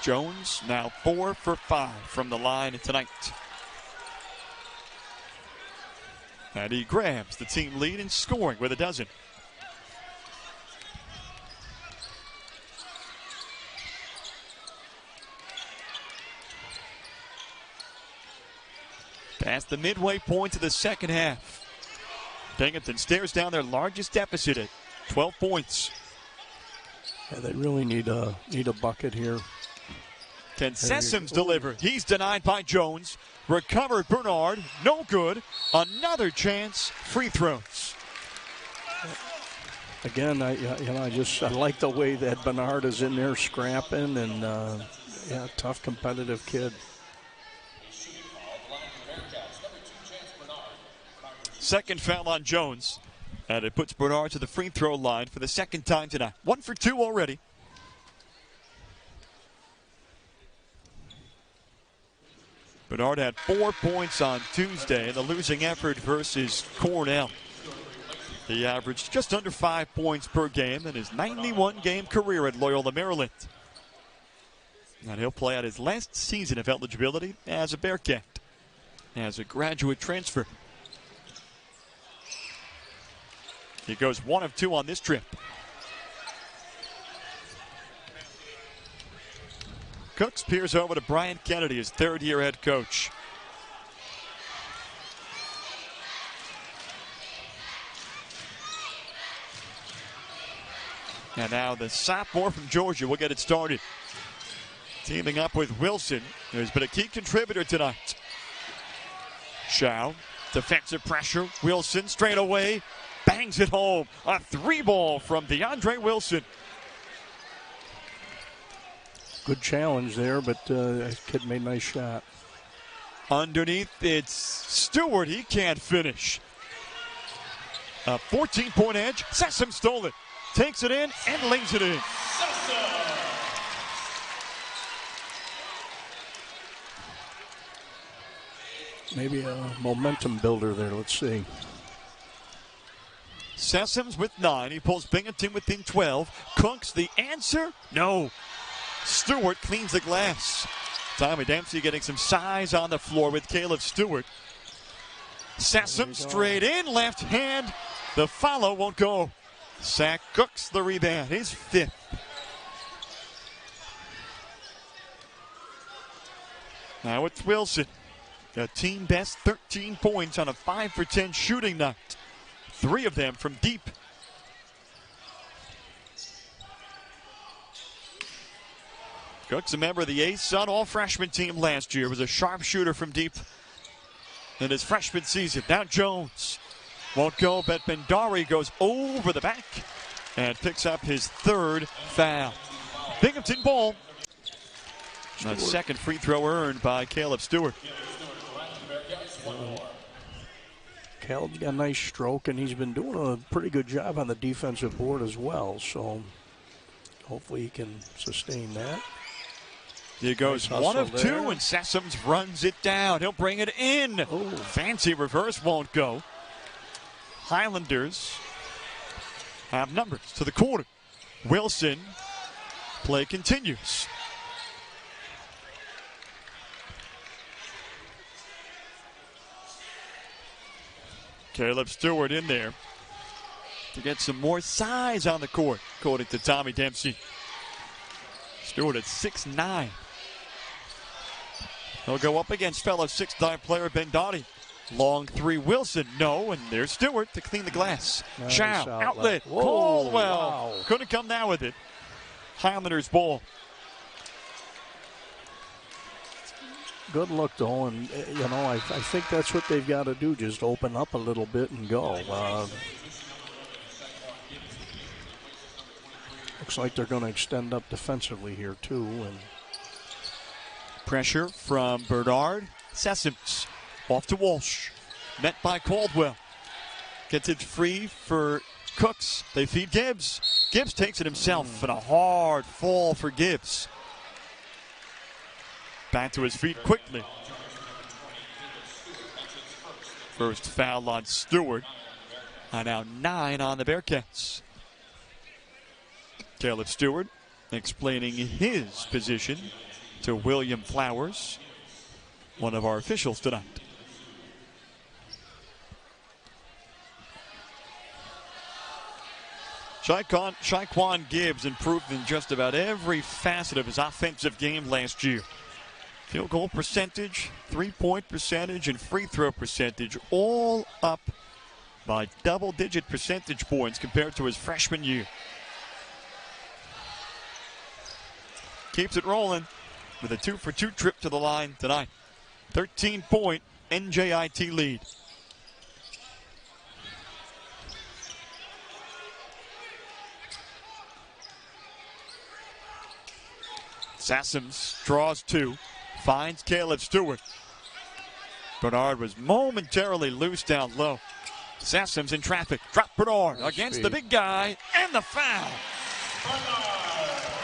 Jones now 4 for 5 from the line tonight. And he grabs the team lead in scoring with a dozen. Past the midway point of the second half. Binghamton stares down their largest deficit at 12 points. Yeah, they really need a bucket here. Can Sessoms deliver? He's denied by Jones. Recovered Bernard. No good. Another chance. Free throws. Again, I like the way that Bernard is in there scrapping and tough competitive kid. Second foul on Jones. And it puts Bernard to the free throw line for the second time tonight. 1 for 2 already. Bernard had 4 points on Tuesday in the losing effort versus Cornell. He averaged just under 5 points per game in his 91-game career at Loyola, Maryland. And he'll play out his last season of eligibility as a Bearcat, as a graduate transfer. He goes 1 of 2 on this trip. Cooks peers over to Brian Kennedy, his third-year head coach. And now the sophomore from Georgia will get it started. Teaming up with Wilson, who's been a key contributor tonight. Shao, defensive pressure. Wilson straight away, bangs it home. A 3-ball from Diandre Wilson. Good challenge there, but that kid made a nice shot. Underneath, it's Stewart. He can't finish. A 14-point edge. Sessom stole it. Takes it in and lays it in. Maybe a momentum builder there. Let's see. Sessoms with 9. He pulls Binghamton within 12. Cooks, the answer? No. Stewart cleans the glass. Tommy Dempsey getting some size on the floor with Caleb Stewart. Sessom straight in, left hand. The follow won't go. Zach Cooks the rebound, his 5th. Now it's Wilson. A team best 13 points on a 5 for 10 shooting night. 3 of them from deep. Cooks, a member of the A-Sun all-freshman team last year, was a sharpshooter from deep in his freshman season. Now Jones won't go, but Bendari goes over the back and picks up his 3rd foul. Binghamton ball. A second free throw earned by Caleb Stewart. Caleb's got a nice stroke, and he's been doing a pretty good job on the defensive board as well, so hopefully he can sustain that. He goes nice 1 of 2, there. and Sessoms runs it down. He'll bring it in. Ooh. Fancy reverse won't go. Highlanders have numbers to the quarter. Wilson, play continues. Caleb Stewart in there to get some more size on the court, according to Tommy Dempsey. Stewart at 6'9". He'll go up against fellow 6'9" player Bendati. Long 3, Wilson, no, and there's Stewart to clean the glass. Nice Chow, outlet, Whoa, Caldwell. wow. Couldn't come down with it. Highlanders ball. Good look, though, and, you know, I think that's what they've got to do, just open up a little bit and go. Looks like they're going to extend up defensively here, too. And pressure from Bernard. Sessoms off to Walsh. Met by Caldwell. Gets it free for Cooks. They feed Gibbs. Gibbs takes it himself, and a hard fall for Gibbs. Back to his feet quickly. First foul on Stewart. And now 9 on the Bearcats. Caleb Stewart explaining his position to William Flowers, one of our officials tonight. Shaquan Gibbs improved in just about every facet of his offensive game last year. Field goal percentage, three-point percentage, and free throw percentage all up by double-digit percentage points compared to his freshman year. Keeps it rolling with a 2-for-2 trip to the line tonight. 13-point NJIT lead. Sessoms draws 2, finds Caleb Stewart. Bernard was momentarily loose down low. Sessoms in traffic, drop Bernard against the big guy, and the foul.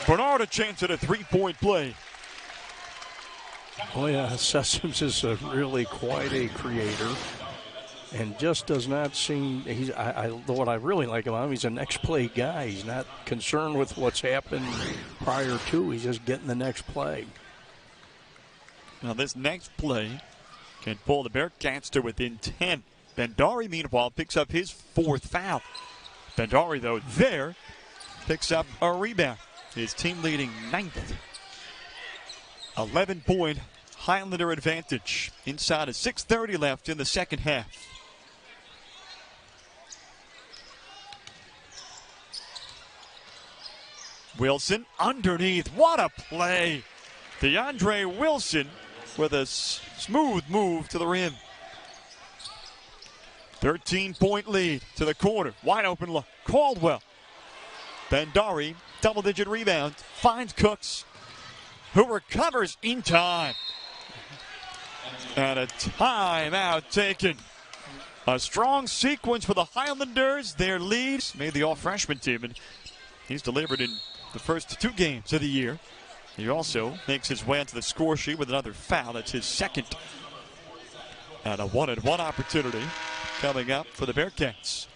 Bernard a chance at a 3-point play. Oh yeah, Sessoms is really quite a creator, and just does not seem. What I really like about him, he's a next play guy. He's not concerned with what's happened prior to. He's just getting the next play. Now this next play can pull the Bearcats to within 10. Bandari, meanwhile, picks up his 4th foul. Bandari, though, there picks up a rebound. His team leading 9th. 11-point Highlander advantage. Inside of 6:30 left in the second half. Wilson underneath. What a play. Diandre Wilson with a smooth move to the rim. 13-point lead to the corner. Wide open look. Caldwell. Bandari, double-digit rebound, finds Cooks, who recovers in time. And a timeout taken. A strong sequence for the Highlanders. Their leads made the all-freshman team, and he's delivered in the first 2 games of the year. He also makes his way onto the score sheet with another foul. That's his 2nd. And a 1-and-1 opportunity coming up for the Bearcats.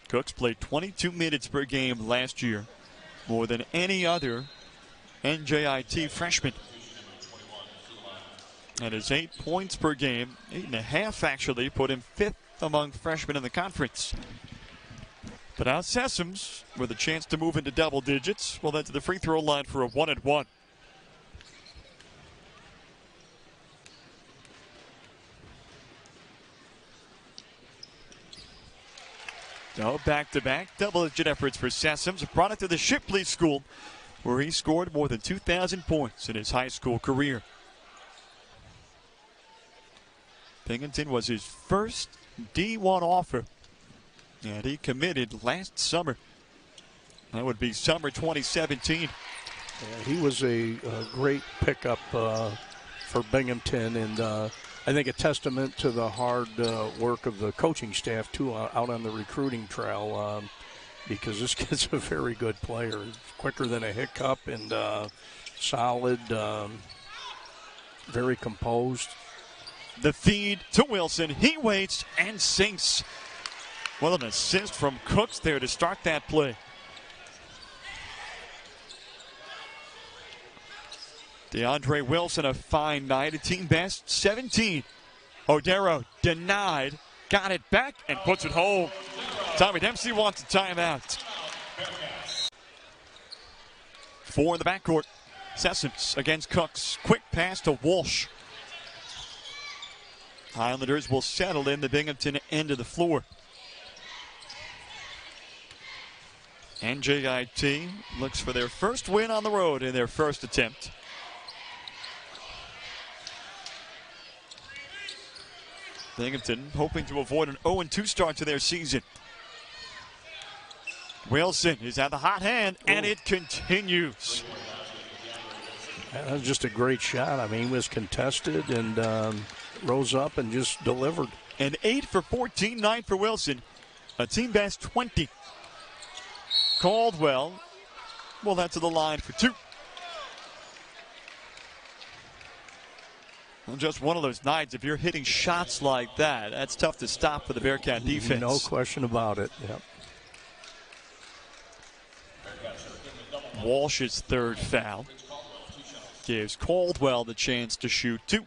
Cooks played 22 minutes per game last year, more than any other NJIT freshman. And his 8 points per game, 8.5 actually, put him 5th among freshmen in the conference. But now Sessoms, with a chance to move into double digits, will head to the free throw line for a 1-and-1. No, back-to-back double-digit efforts for Sessoms, a product of the Shipley School, where he scored more than 2,000 points in his high school career. Binghamton was his first D1 offer, and he committed last summer. That would be summer 2017. Yeah, he was a great pickup for Binghamton, and I think a testament to the hard work of the coaching staff, too, out on the recruiting trail, because this kid's a very good player. Quicker than a hiccup and solid, very composed. The feed to Wilson. He waits and sinks. Well, an assist from Cooks there to start that play. Diandre Wilson, a fine night, a team best 17. Odero denied, got it back, and puts it home. Tommy Dempsey wants a timeout. 4 in the backcourt. Sessoms against Cooks. Quick pass to Walsh. Highlanders will settle in the Binghamton end of the floor. NJIT looks for their first win on the road in their first attempt. Binghamton hoping to avoid an 0-2 start to their season. Wilson is at the hot hand, and it continues. That was just a great shot. I mean, he was contested and rose up and just delivered. An 8 for 14 night for Wilson. A team best 20. Caldwell will head to the line for 2. Well, just one of those nights, if you're hitting shots like that, that's tough to stop for the Bearcat defense. No question about it. Yep. Walsh's third foul gives Caldwell the chance to shoot 2.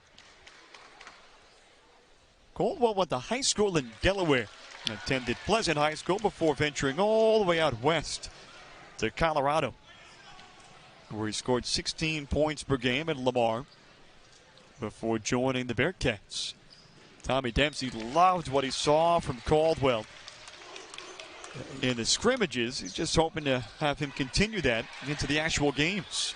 Caldwell went to high school in Delaware and attended Pleasant High School before venturing all the way out west to Colorado, where he scored 16 points per game at Lamar before joining the Bearcats. Tommy Dempsey loved what he saw from Caldwell in the scrimmages. He's just hoping to have him continue that into the actual games.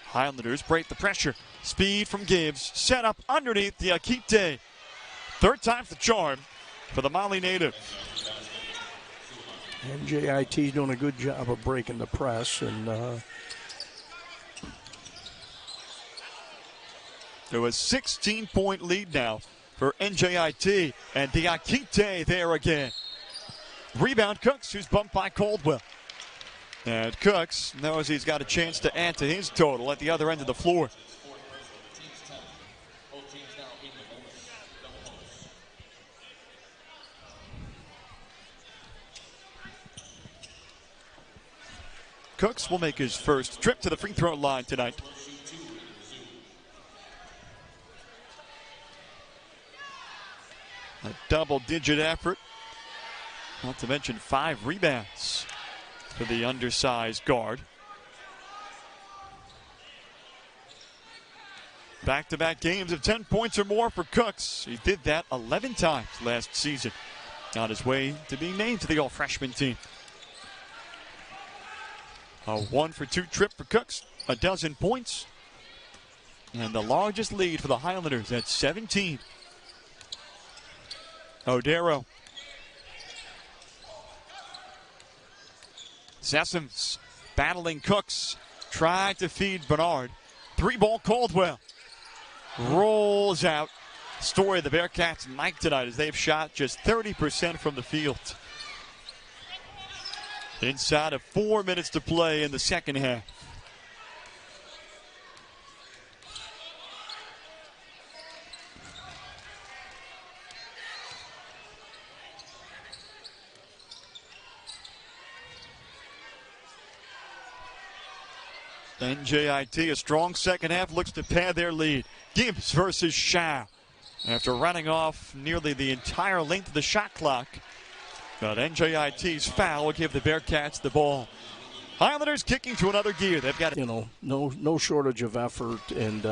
Highlanders break the pressure. Speed from Gibbs. Set up underneath the Akite. Third time's the charm for the Mali native. NJIT doing a good job of breaking the press. And there was a 16-point lead now for NJIT. And the Akite there again. Rebound Cooks, who's bumped by Caldwell. And Cooks knows he's got a chance to add to his total at the other end of the floor. Cooks will make his first trip to the free throw line tonight. A double-digit effort. Not to mention 5 rebounds for the undersized guard. Back-to-back games of 10 points or more for Cooks. He did that 11 times last season. On his way to being named to the all-freshman team. A 1-for-2 trip for Cooks. 12 points. And the largest lead for the Highlanders at 17. Odero. Sessoms battling Cooks. Tried to feed Bernard. 3-ball Caldwell. Rolls out. Story of the Bearcats' night tonight as they've shot just 30% from the field. Inside of 4 minutes to play in the second half. NJIT, a strong second half, looks to pad their lead. Gibbs versus Shaw. After running off nearly the entire length of the shot clock. But NJIT's foul will give the Bearcats the ball. Highlanders kicking to another gear. They've got, no shortage of effort, and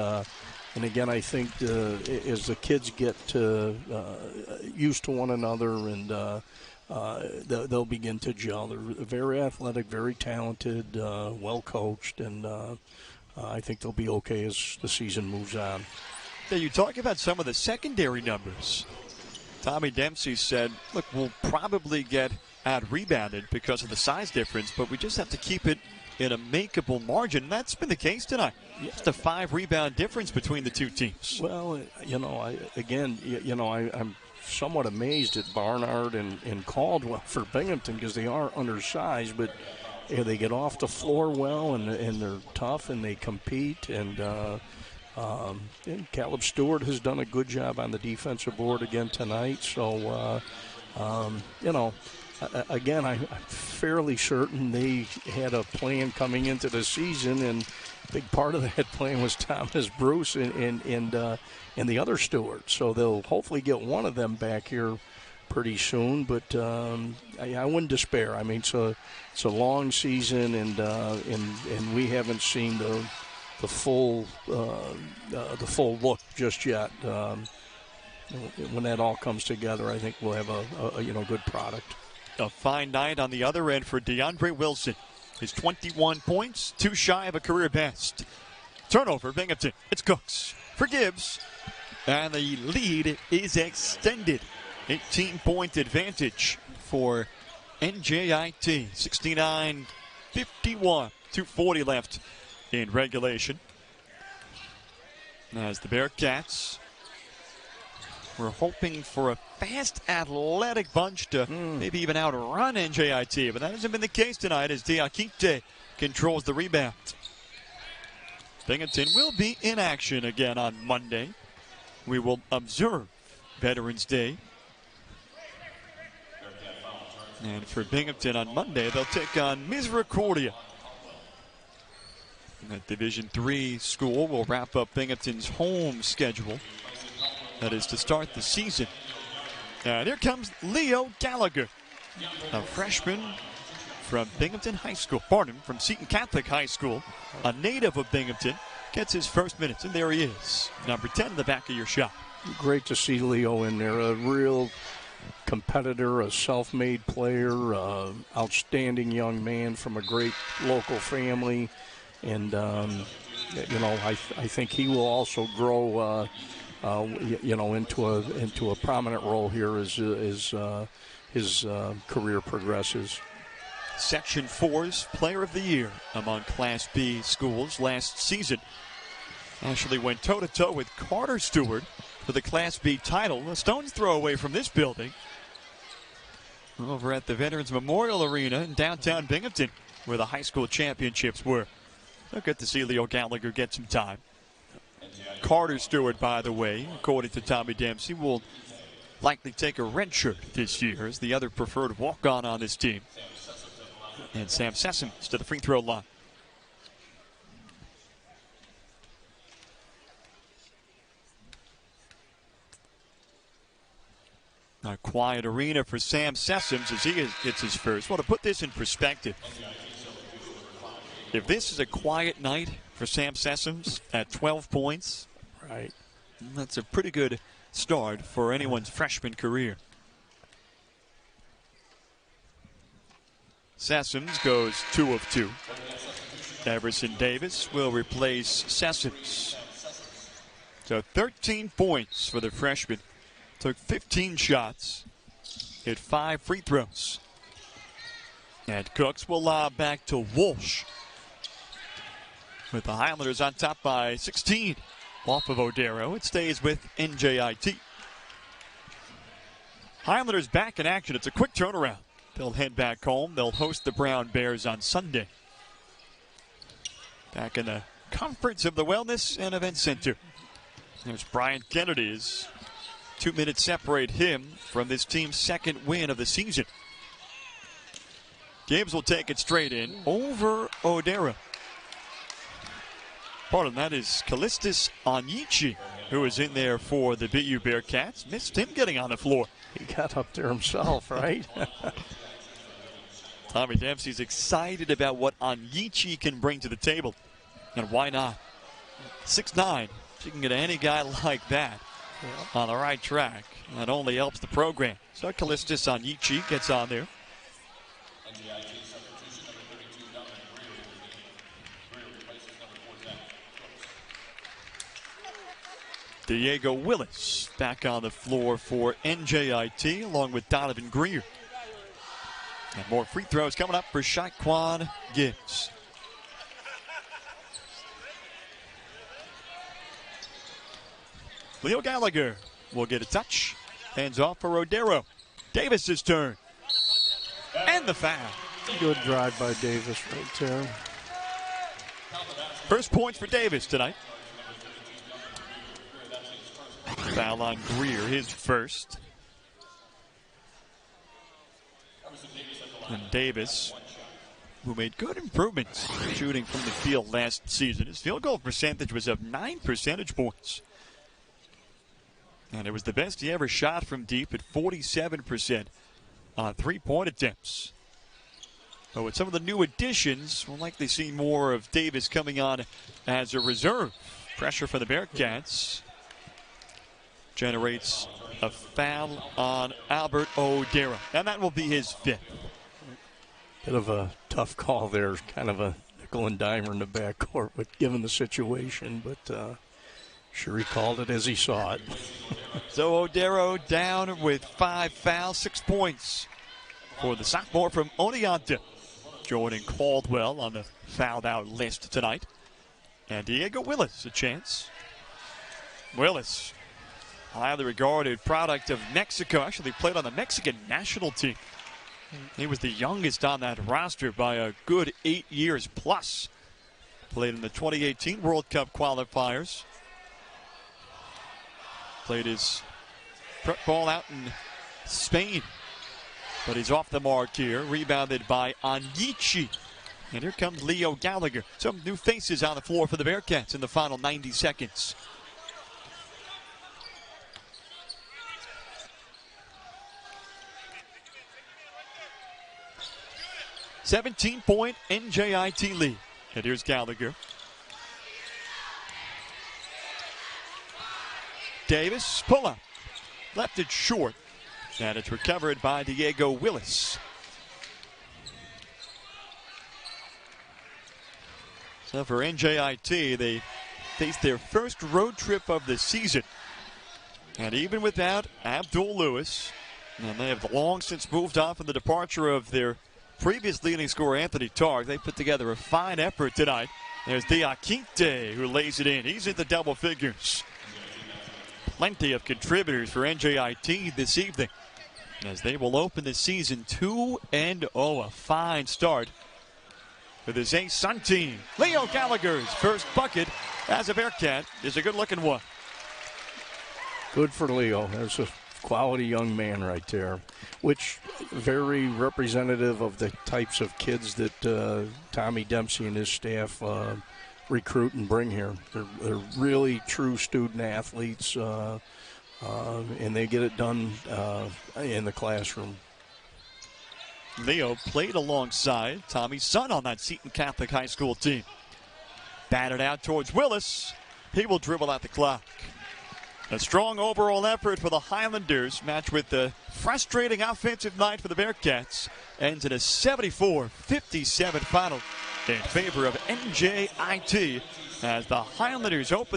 again, I think as the kids get used to one another, and they'll begin to gel. They're very athletic, very talented, well coached, and I think they'll be okay as the season moves on. Yeah, you talk about some of the secondary numbers. Tommy Dempsey said, look, we'll probably get out-rebounded because of the size difference, but we just have to keep it in a makeable margin. And that's been the case tonight. Just a 5-rebound difference between the two teams. Well, I'm somewhat amazed at Barnard and Caldwell for Binghamton because they are undersized, but they get off the floor well, and they're tough, and they compete, and Caleb Stewart has done a good job on the defensive board again tonight. So, again, I'm fairly certain they had a plan coming into the season, and a big part of that plan was Thomas Bruce and the other Stewart. So they'll hopefully get one of them back here pretty soon. But I wouldn't despair. I mean, it's a long season, and we haven't seen the full look just yet. When that all comes together, I think we'll have a good product. A fine night on the other end for Diandre Wilson. His 21 points, 2 shy of a career best. Turnover, Binghamton. It's Cooks for Gibbs. And the lead is extended. 18-point advantage for NJIT. 69-51. 2:40 left in regulation. As the Bearcats were hoping for a fast, athletic bunch to maybe even outrun NJIT, but that hasn't been the case tonight as Diakite controls the rebound. Binghamton will be in action again on Monday. We will observe Veterans Day. And for Binghamton on Monday, they'll take on Misericordia. That Division III school will wrap up Binghamton's home schedule. That is to start the season. And here comes Leo Gallagher, a freshman from Binghamton High School. Barnum from Seton Catholic High School, a native of Binghamton, gets his first minutes, and there he is. Number 10 in the back of your shot. Great to see Leo in there, a real competitor, a self-made player, outstanding young man from a great local family. And, I think he will also grow, into a prominent role here as his career progresses. Section 4's Player of the Year among Class B schools last season. Actually went toe-to-toe with Carter Stewart for the Class B title. A stone's throw away from this building. Over at the Veterans Memorial Arena in downtown Binghamton, where the high school championships were. So good to see Leo Gallagher get some time. Carter Stewart, by the way, according to Tommy Dempsey, will likely take a red shirt this year as the other preferred walk-on on this team. And Sam Sessoms to the free throw line. A quiet arena for Sam Sessoms as he gets his first. Well, to put this in perspective, if this is a quiet night for Sam Sessoms at 12 points, right, that's a pretty good start for anyone's freshman career. Sessoms goes 2 of 2. Everson Davis will replace Sessoms. So 13 points for the freshman. Took 15 shots, hit 5 free throws. And Cooks will lob back to Walsh. With the Highlanders on top by 16 off of Odero. It stays with NJIT. Highlanders back in action. It's a quick turnaround. They'll head back home. They'll host the Brown Bears on Sunday. Back in the comforts of the Wellness and Event Center. There's Brian Kennedy's. 2 minutes separate him from this team's second win of the season. Gibbs will take it straight in over Odero. Pardon, that is Callistus Onyichi, who is in there for the BU Bearcats. Missed him getting on the floor. He got up there himself, right? Tommy Dempsey's excited about what Onyichi can bring to the table. And why not? 6'9". You can get any guy like that on the right track. That only helps the program. So Callistus Onyichi gets on there. Diego Willis back on the floor for NJIT along with Donovan Greer. And more free throws coming up for Shaquan Gibbs. Leo Gallagher will get a touch. Hands off for Odero. Davis's turn. And the foul. Good drive by Davis right there. First points for Davis tonight. Foul on Greer, his first. And Davis, who made good improvements shooting from the field last season. His field goal percentage was up 9 percentage points. And it was the best he ever shot from deep at 47% on three-point attempts. But with some of the new additions, we'll likely see more of Davis coming on as a reserve. Pressure for the Bearcats generates a foul on Albert Odero, and that will be his 5th. Bit of a tough call there, kind of a nickel and dimer in the backcourt, but given the situation, but sure he called it as he saw it. So Odero down with 5 fouls, 6 points for the sophomore from Oneonta. Joining Caldwell on the fouled out list tonight. And Diego Willis a chance. Willis, highly regarded product of Mexico, actually played on the Mexican national team. He was the youngest on that roster by a good 8 years plus. Played in the 2018 World Cup qualifiers. Played his prep ball out in Spain. But he's off the mark here. Rebounded by Onyichi. And here comes Leo Gallagher. Some new faces on the floor for the Bearcats in the final 90 seconds. "17-point NJIT lead." And here's Gallagher. Davis, pull up. Left it short. And it's recovered by Diego Willis. So for NJIT, they face their first road trip of the season. And even without Abdul Lewis, and they have long since moved on from the departure of their previous leading scorer, Anthony Targ, they put together a fine effort tonight. There's Diakite who lays it in. He's in the double figures. Plenty of contributors for NJIT this evening, as they will open the season 2-0. A fine start for this A-Sun team. Leo Gallagher's first bucket as a Bearcat is a good-looking one. Good for Leo. There's a quality young man right there, which very representative of the types of kids that Tommy Dempsey and his staff recruit and bring here. They're really true student athletes, and they get it done in the classroom. Leo played alongside Tommy's son on that Seton Catholic High School team. Batted out towards Willis. He will dribble out the clock. A strong overall effort for the Highlanders, matched with the frustrating offensive night for the Bearcats, ends in a 74-57 final in favor of NJIT as the Highlanders open the